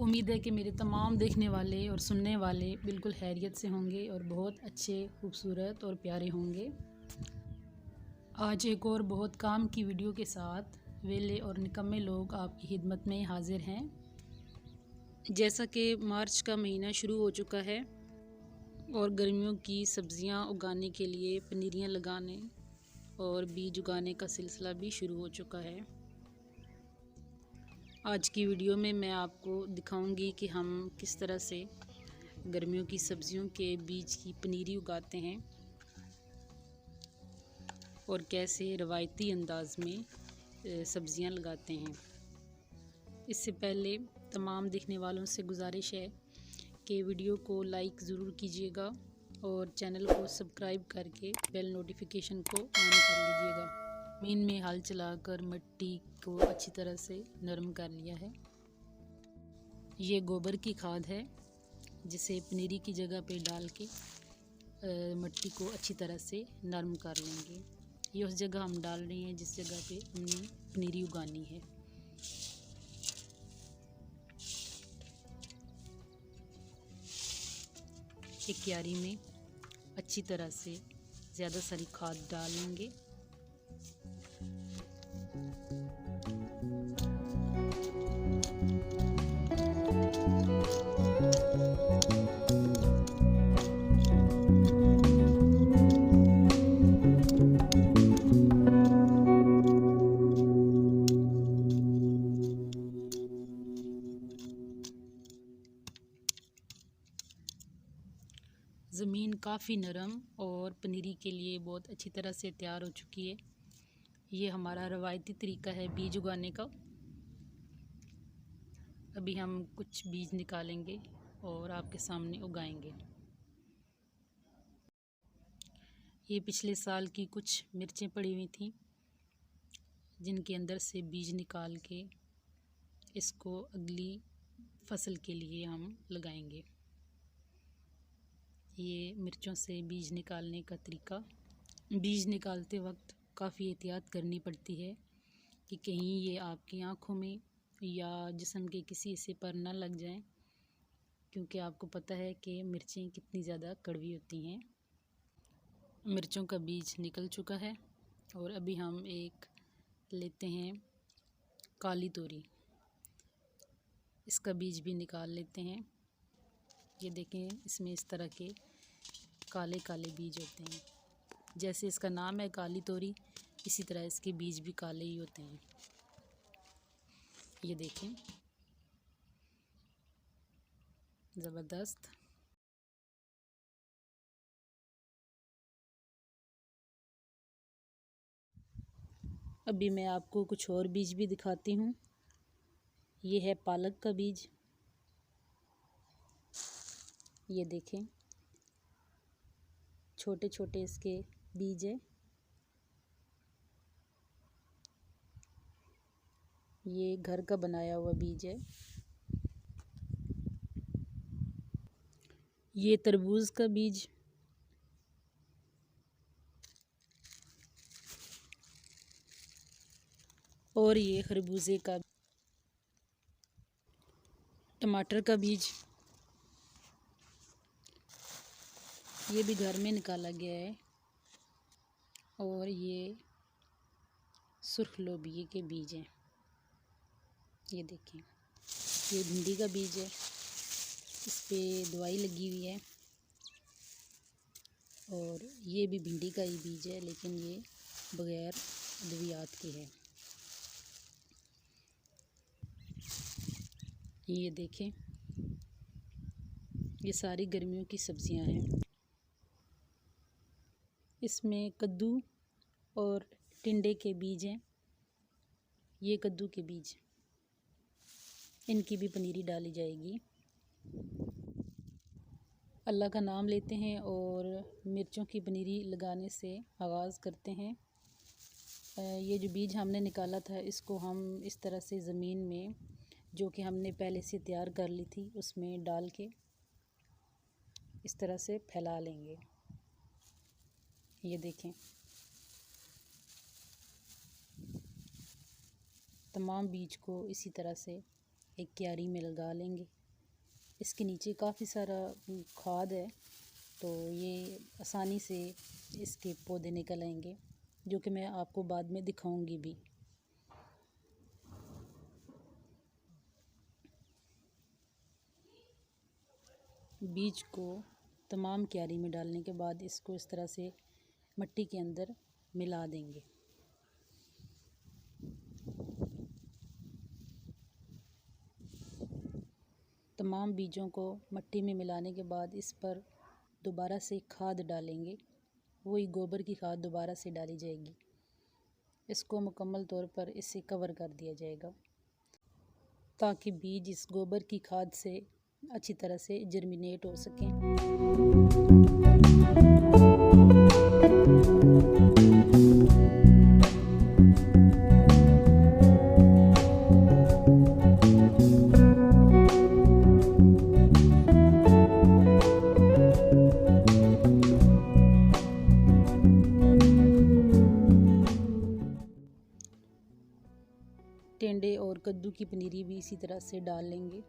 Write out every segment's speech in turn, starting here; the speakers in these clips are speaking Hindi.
उम्मीद है कि मेरे तमाम देखने वाले और सुनने वाले बिल्कुल खैरियत से होंगे और बहुत अच्छे, खूबसूरत और प्यारे होंगे। आज एक और बहुत काम की वीडियो के साथ वेले और निकम्मे लोग आपकी खिदमत में हाजिर हैं। जैसा कि मार्च का महीना शुरू हो चुका है और गर्मियों की सब्ज़ियां उगाने के लिए पनीरियां लगाने और बीज उगाने का सिलसिला भी शुरू हो चुका है। आज की वीडियो में मैं आपको दिखाऊंगी कि हम किस तरह से गर्मियों की सब्जियों के बीज की पनीरी उगाते हैं और कैसे रवायती अंदाज में सब्जियां लगाते हैं। इससे पहले तमाम देखने वालों से गुजारिश है कि वीडियो को लाइक ज़रूर कीजिएगा और चैनल को सब्सक्राइब करके बेल नोटिफिकेशन को ऑन कर लीजिएगा। ज़मीन में हल चलाकर मिट्टी को अच्छी तरह से नरम कर लिया है। ये गोबर की खाद है जिसे पनीरी की जगह पे डाल के मिट्टी को अच्छी तरह से नरम कर लेंगे। ये उस जगह हम डाल रहे हैं जिस जगह पे हमने पनीरी उगानी है। एक क्यारी में अच्छी तरह से ज़्यादा सारी खाद डाल लेंगे। ज़मीन काफ़ी नरम और पनीरी के लिए बहुत अच्छी तरह से तैयार हो चुकी है। ये हमारा रवायती तरीका है बीज उगाने का। अभी हम कुछ बीज निकालेंगे और आपके सामने उगाएंगे। ये पिछले साल की कुछ मिर्चें पड़ी हुई थी जिनके अंदर से बीज निकाल के इसको अगली फसल के लिए हम लगाएंगे। ये मिर्चों से बीज निकालने का तरीका। बीज निकालते वक्त काफ़ी एहतियात करनी पड़ती है कि कहीं ये आपकी आँखों में या जिस्म के किसी हिस्से पर ना लग जाएं, क्योंकि आपको पता है कि मिर्चें कितनी ज़्यादा कड़वी होती हैं। मिर्चों का बीज निकल चुका है और अभी हम एक लेते हैं काली तोरी, इसका बीज भी निकाल लेते हैं। ये देखें, इसमें इस तरह के काले काले बीज होते हैं। जैसे इसका नाम है काली तोरी, इसी तरह इसके बीज भी काले ही होते हैं। ये देखें, ज़बरदस्त। अभी मैं आपको कुछ और बीज भी दिखाती हूँ। ये है पालक का बीज। ये देखें, छोटे छोटे इसके बीज है। ये घर का बनाया हुआ बीज है। ये तरबूज का बीज। और ये खरबूजे का। टमाटर का बीज, ये भी घर में निकाला गया है। और ये सुर्ख लोबिये के बीज हैं। ये देखें, ये भिंडी का बीज है, इस पे दवाई लगी हुई है। और ये भी भिंडी का ही बीज है, लेकिन ये बग़ैर अद्वियात के है। ये देखें, ये सारी गर्मियों की सब्जियां हैं। इसमें कद्दू और टिंडे के बीज हैं। ये कद्दू के बीज, इनकी भी पनीरी डाली जाएगी। अल्लाह का नाम लेते हैं और मिर्चों की पनीरी लगाने से आगाज़ करते हैं। ये जो बीज हमने निकाला था, इसको हम इस तरह से ज़मीन में, जो कि हमने पहले से तैयार कर ली थी, उसमें डाल के इस तरह से फैला लेंगे। ये देखें, तमाम बीज को इसी तरह से एक क्यारी में लगा लेंगे। इसके नीचे काफ़ी सारा खाद है, तो ये आसानी से इसके पौधे निकल आएंगे, जो कि मैं आपको बाद में दिखाऊंगी भी। बीज को तमाम क्यारी में डालने के बाद इसको इस तरह से मिट्टी के अंदर मिला देंगे। तमाम बीजों को मिट्टी में मिलाने के बाद इस पर दोबारा से खाद डालेंगे। वही गोबर की खाद दोबारा से डाली जाएगी। इसको मुकम्मल तौर पर इससे कवर कर दिया जाएगा, ताकि बीज इस गोबर की खाद से अच्छी तरह से जर्मिनेट हो सकें। टेंडे और कद्दू की पनीरी भी इसी तरह से डाल लेंगे।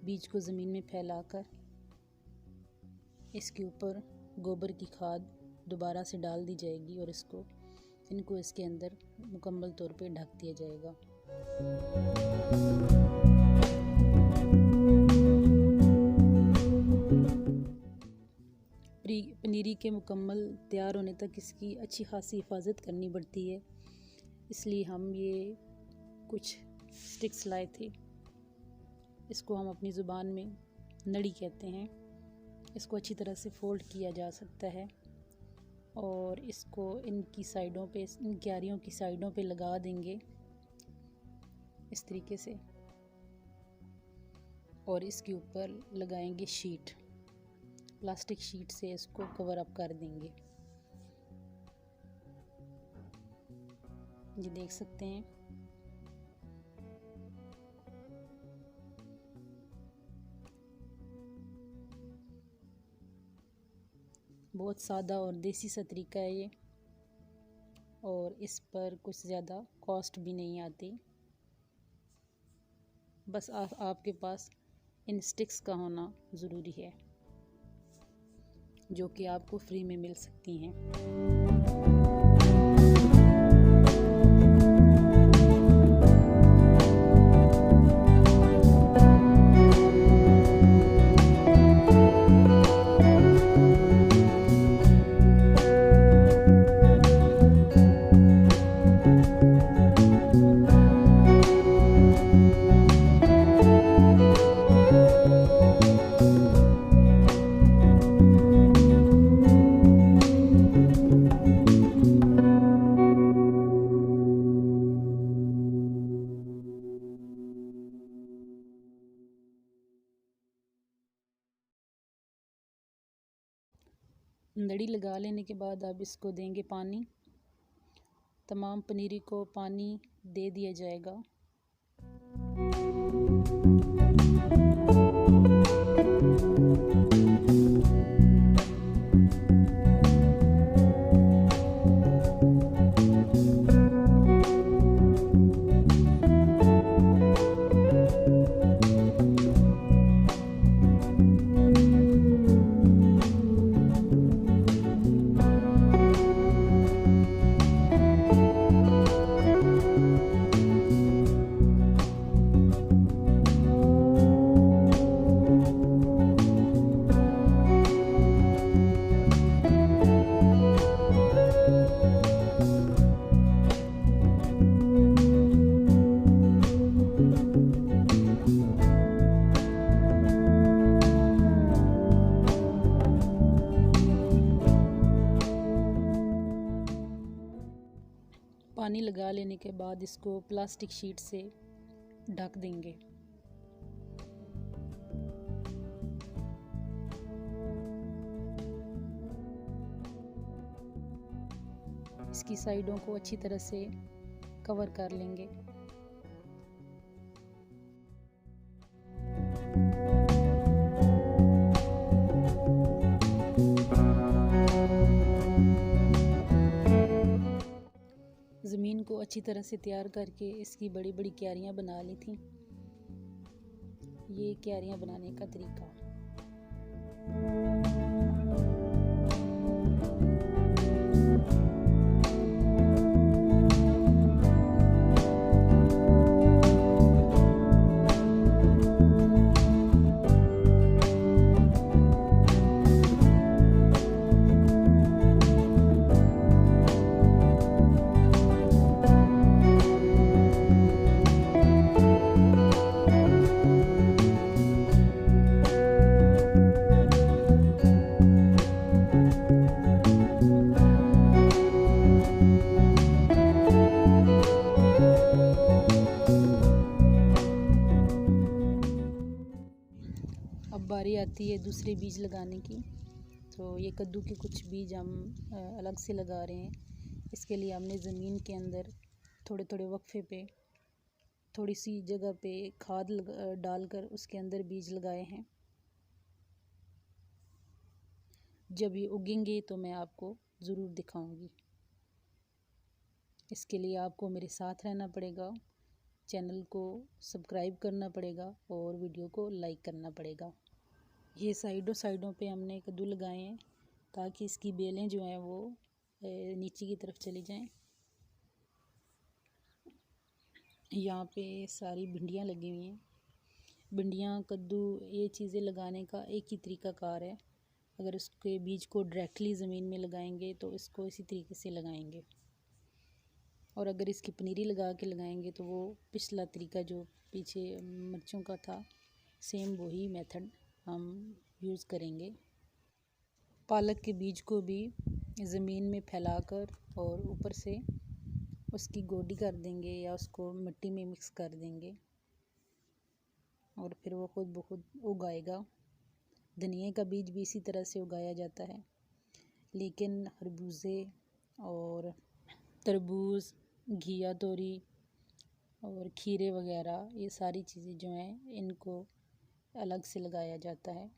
बीज को ज़मीन में फैलाकर इसके ऊपर गोबर की खाद दोबारा से डाल दी जाएगी और इनको इसके अंदर मुकम्मल तौर पे ढक दिया जाएगा। पनीरी के मुकम्मल तैयार होने तक इसकी अच्छी खासी हिफाजत करनी पड़ती है, इसलिए हम ये कुछ स्टिक्स लाए थे। इसको हम अपनी ज़ुबान में नड़ी कहते हैं। इसको अच्छी तरह से फोल्ड किया जा सकता है और इसको इनकी साइडों पे, इन क्यारियों की साइडों पे लगा देंगे इस तरीके से, और इसके ऊपर लगाएंगे शीट, प्लास्टिक शीट से इसको कवर अप कर देंगे। ये देख सकते हैं। बहुत सादा और देसी सा तरीका है ये, और इस पर कुछ ज़्यादा कॉस्ट भी नहीं आती। बस आपके पास इन स्टिक्स का होना ज़रूरी है, जो कि आपको फ्री में मिल सकती हैं। लड़ी लगा लेने के बाद अब इसको देंगे पानी। तमाम पनीरी को पानी दे दिया जाएगा। पानी लगा लेने के बाद इसको प्लास्टिक शीट से ढक देंगे। इसकी साइडों को अच्छी तरह से कवर कर लेंगे। ज़मीन को अच्छी तरह से तैयार करके इसकी बड़ी बड़ी क्यारियाँ बना ली थी। ये क्यारियाँ बनाने का तरीका। अब बारी आती है दूसरे बीज लगाने की। तो ये कद्दू के कुछ बीज हम अलग से लगा रहे हैं। इसके लिए हमने ज़मीन के अंदर थोड़े थोड़े वक्फे पे थोड़ी सी जगह पे खाद डालकर उसके अंदर बीज लगाए हैं। जब ये उगेंगे तो मैं आपको ज़रूर दिखाऊंगी। इसके लिए आपको मेरे साथ रहना पड़ेगा, चैनल को सब्सक्राइब करना पड़ेगा और वीडियो को लाइक करना पड़ेगा। ये साइडों पे हमने कद्दू लगाए हैं ताकि इसकी बेलें जो हैं वो नीचे की तरफ चली जाएं। यहाँ पे सारी भिंडियाँ लगी हुई हैं। भिंडियाँ, कद्दू, ये चीज़ें लगाने का एक ही तरीक़ाकार है। अगर उसके बीज को डायरेक्टली ज़मीन में लगाएंगे तो इसको इसी तरीके से लगाएंगे, और अगर इसकी पनीरी लगा के लगाएंगे तो वो पिछला तरीका जो पीछे मिर्चों का था, सेम वही मेथड हम यूज़ करेंगे। पालक के बीज को भी ज़मीन में फैलाकर और ऊपर से उसकी गोडी कर देंगे या उसको मिट्टी में मिक्स कर देंगे और फिर वो खुद ब खुद उगाएगा। धनिए का बीज भी इसी तरह से उगाया जाता है, लेकिन खरबूजे और तरबूज, घिया तोरी और खीरे वगैरह ये सारी चीज़ें जो हैं इनको अलग से लगाया जाता है।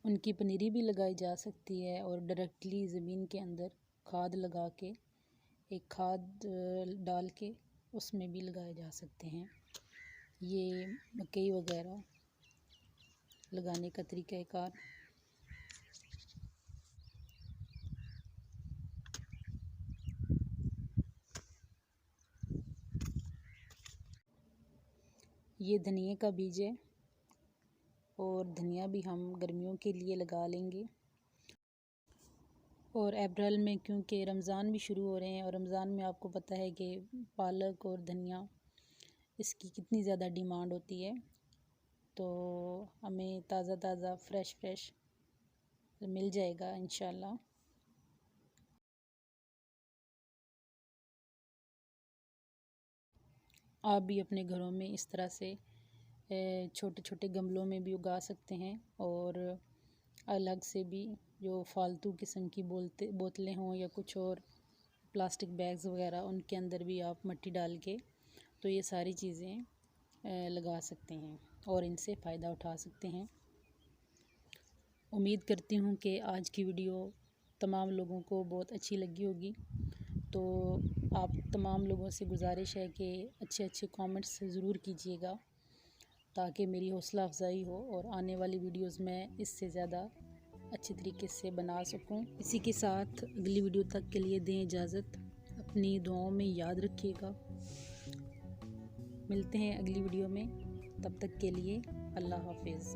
उनकी पनीरी भी लगाई जा सकती है और डायरेक्टली ज़मीन के अंदर खाद लगा के, एक खाद डाल के उसमें भी लगाए जा सकते हैं। ये मकई वगैरह लगाने का तरीक़ाकार। ये धनिए का बीज है और धनिया भी हम गर्मियों के लिए लगा लेंगे। और अप्रैल में क्योंकि रमज़ान भी शुरू हो रहे हैं और रमज़ान में आपको पता है कि पालक और धनिया इसकी कितनी ज़्यादा डिमांड होती है, तो हमें ताज़ा फ्रेश मिल जाएगा इंशाल्लाह। आप भी अपने घरों में इस तरह से छोटे छोटे गमलों में भी उगा सकते हैं, और अलग से भी जो फालतू किस्म की बोतलें हों या कुछ और प्लास्टिक बैग्स वगैरह, उनके अंदर भी आप मिट्टी डाल के तो ये सारी चीज़ें लगा सकते हैं और इनसे फ़ायदा उठा सकते हैं। उम्मीद करती हूँ कि आज की वीडियो तमाम लोगों को बहुत अच्छी लगी होगी। तो आप तमाम लोगों से गुजारिश है कि अच्छे कमेंट्स ज़रूर कीजिएगा ताकि मेरी हौसला अफजाई हो और आने वाली वीडियोस में इससे ज़्यादा अच्छे तरीके से बना सकूं। इसी के साथ अगली वीडियो तक के लिए दें इजाज़त। अपनी दुआओं में याद रखिएगा। मिलते हैं अगली वीडियो में, तब तक के लिए अल्लाह हाफिज़।